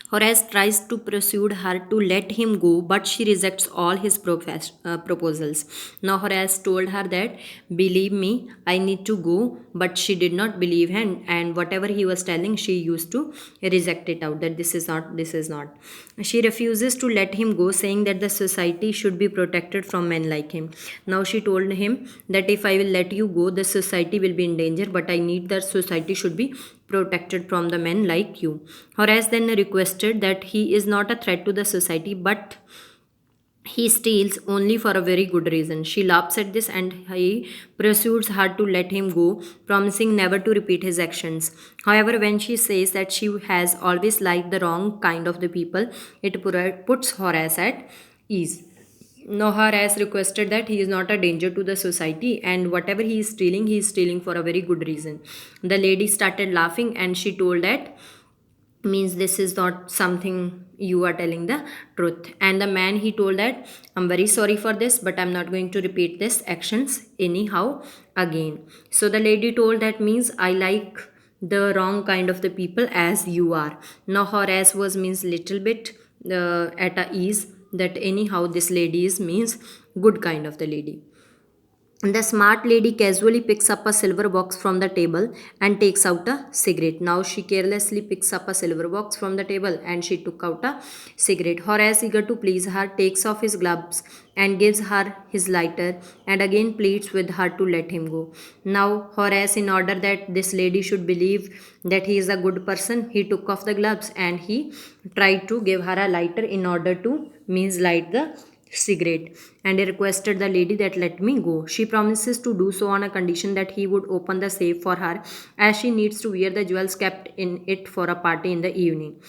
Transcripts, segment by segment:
Horace tries to persuade her to let him go, but she rejects all his proposals. Now, Horace told her that, believe me, I need to go, but she did not believe him, and whatever he was telling, she used to reject it out that this is not, this is not. She refuses to let him go, saying that the society should be protected from men like him. Now, she told him that if I will let you go, the society will be in danger, but I need that society should be protected from the men like you. Horace then requested that he is not a threat to the society, but he steals only for a very good reason. She laughs at this and he pursues her to let him go, promising never to repeat his actions. However, when she says that she has always liked the wrong kind of the people, it puts Horace at ease. Nohar has requested that he is not a danger to the society and whatever he is stealing for a very good reason. The lady started laughing and she told that means this is not something you are telling the truth. And the man he told that I'm very sorry for this, but I'm not going to repeat this actions anyhow again. So the lady told that means I like the wrong kind of the people as you are. Now Horace was means little bit at a ease that anyhow this lady is means good kind of the lady. The smart lady casually picks up a silver box from the table and takes out a cigarette. Now she carelessly picks up a silver box from the table and she took out a cigarette. Horace, eager to please her, takes off his gloves and gives her his lighter and again pleads with her to let him go. Now Horace, in order that this lady should believe that he is a good person, he took off the gloves and he tried to give her a lighter in order to means light the cigarette, and he requested the lady that let me go. She promises to do so on a condition that he would open the safe for her as she needs to wear the jewels kept in it for a party in the evening.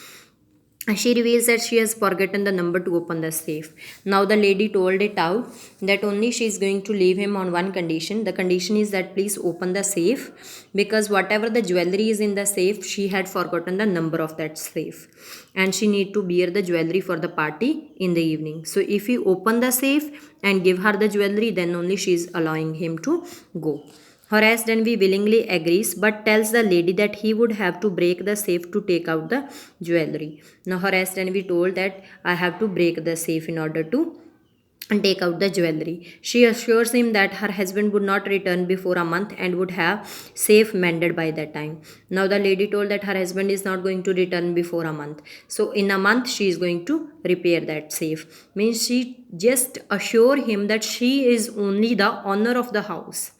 She reveals that she has forgotten the number to open the safe. Now the lady told it out that only she is going to leave him on one condition. The condition is that please open the safe because whatever the jewelry is in the safe, she had forgotten the number of that safe. And she need to wear the jewelry for the party in the evening. So if you open the safe and give her the jewelry, then only she is allowing him to go. Horace Denby willingly agrees but tells the lady that he would have to break the safe to take out the jewelry. Now Horace Denby told that I have to break the safe in order to take out the jewelry. She assures him that her husband would not return before a month and would have safe mended by that time. Now the lady told that her husband is not going to return before a month. So in a month she is going to repair that safe. Means she just assure him that she is only the owner of the house.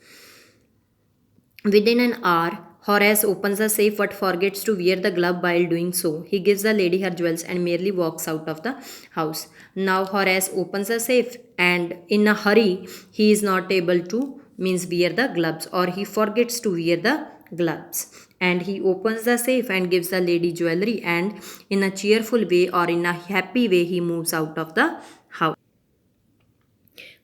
Within an hour, Horace opens the safe but forgets to wear the glove while doing so. He gives the lady her jewels and merely walks out of the house. Now Horace opens the safe and in a hurry he is not able to means wear the gloves or he forgets to wear the gloves. And he opens the safe and gives the lady jewelry and in a cheerful way or in a happy way he moves out of the house.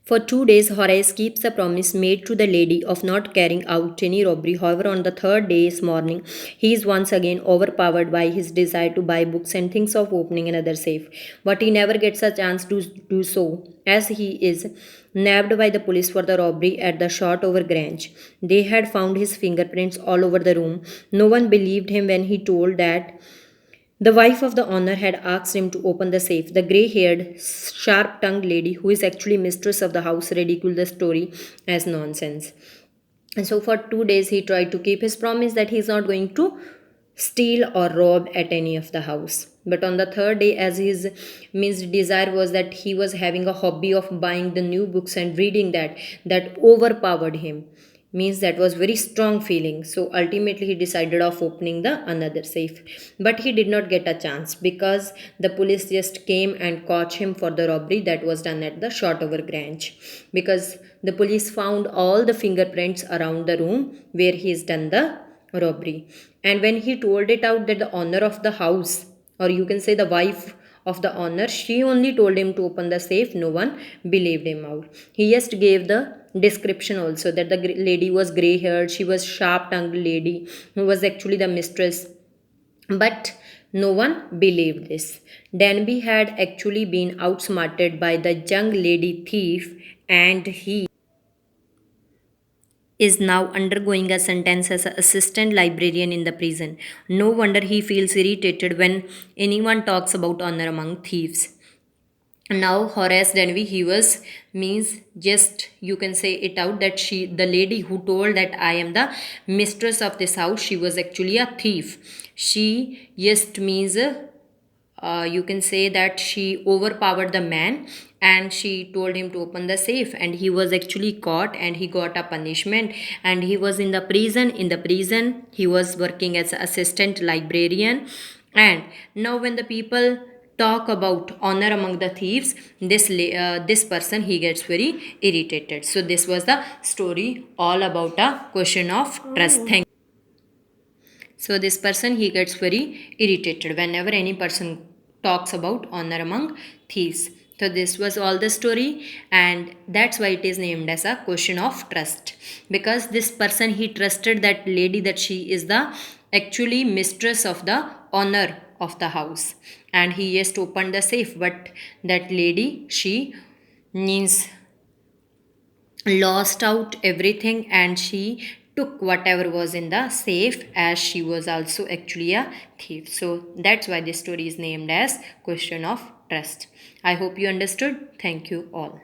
For 2 days, Horace keeps the promise made to the lady of not carrying out any robbery. However, on the third day's morning, he is once again overpowered by his desire to buy books and thinks of opening another safe. But he never gets a chance to do so, as he is nabbed by the police for the robbery at the Shotover Grange. They had found his fingerprints all over the room. No one believed him when he told that the wife of the owner had asked him to open the safe. The grey haired, sharp tongued lady, who is actually mistress of the house, ridiculed the story as nonsense. And so, for 2 days, he tried to keep his promise that he is not going to steal or rob at any of the house. But on the third day, as his means desire was that he was having a hobby of buying the new books and reading that overpowered him, means that was very strong feeling. So ultimately he decided of opening the another safe, but he did not get a chance because the police just came and caught him for the robbery that was done at the Shotover Grange, because the police found all the fingerprints around the room where he has done the robbery. And when he told it out that the owner of the house, or you can say the wife of the owner, she only told him to open the safe, no one believed him out. He just gave the description also that the lady was gray haired, she was sharp tongued lady who was actually the mistress, but no one believed this. Danby had actually been outsmarted by the young lady thief, and he is now undergoing a sentence as an assistant librarian in the prison. No wonder he feels irritated when anyone talks about honor among thieves. Now Horace Denby, he was, means, just you can say it out that she, the lady who told that I am the mistress of this house, she was actually a thief. She just means you can say that she overpowered the man and she told him to open the safe, and he was actually caught and he got a punishment, and he was in the prison. In the prison he was working as an assistant librarian. And now when the people talk about honor among the thieves, this person, he gets very irritated. So this was the story all about a question of trust. So this person, he gets very irritated whenever any person talks about honor among thieves. So this was all the story, and that's why it is named as a question of trust, because this person, he trusted that lady that she is the actually mistress of the honor of the house, and he just opened the safe, but that lady, she means lost out everything and she took whatever was in the safe, as she was also actually a thief. So that's why this story is named as question of trust. I hope you understood. Thank you all.